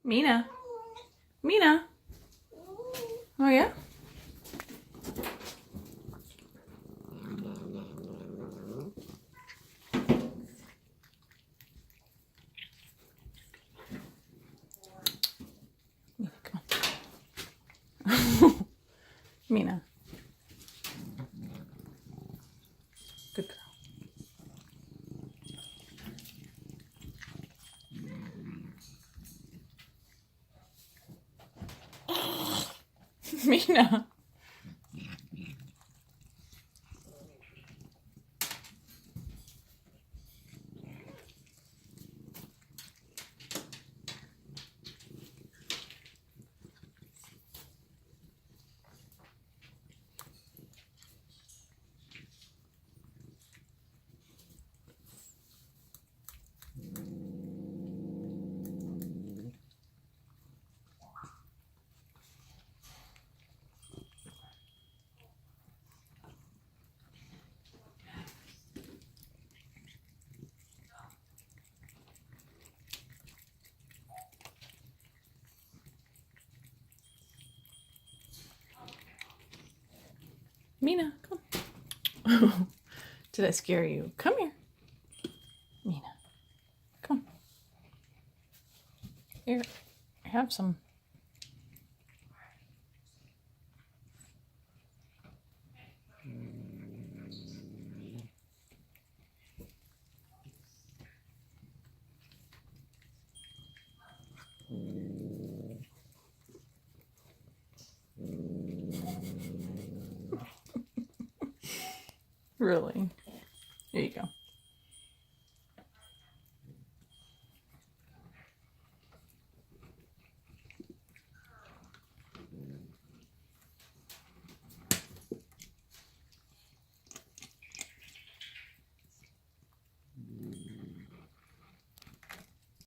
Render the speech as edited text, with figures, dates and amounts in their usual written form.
Mina. Mina. Oh, yeah? Mina, come on. Mina. Good girl. Mina. Mina, come on. Did I scare you? Come here. Mina. Come on. Here, have some. Really?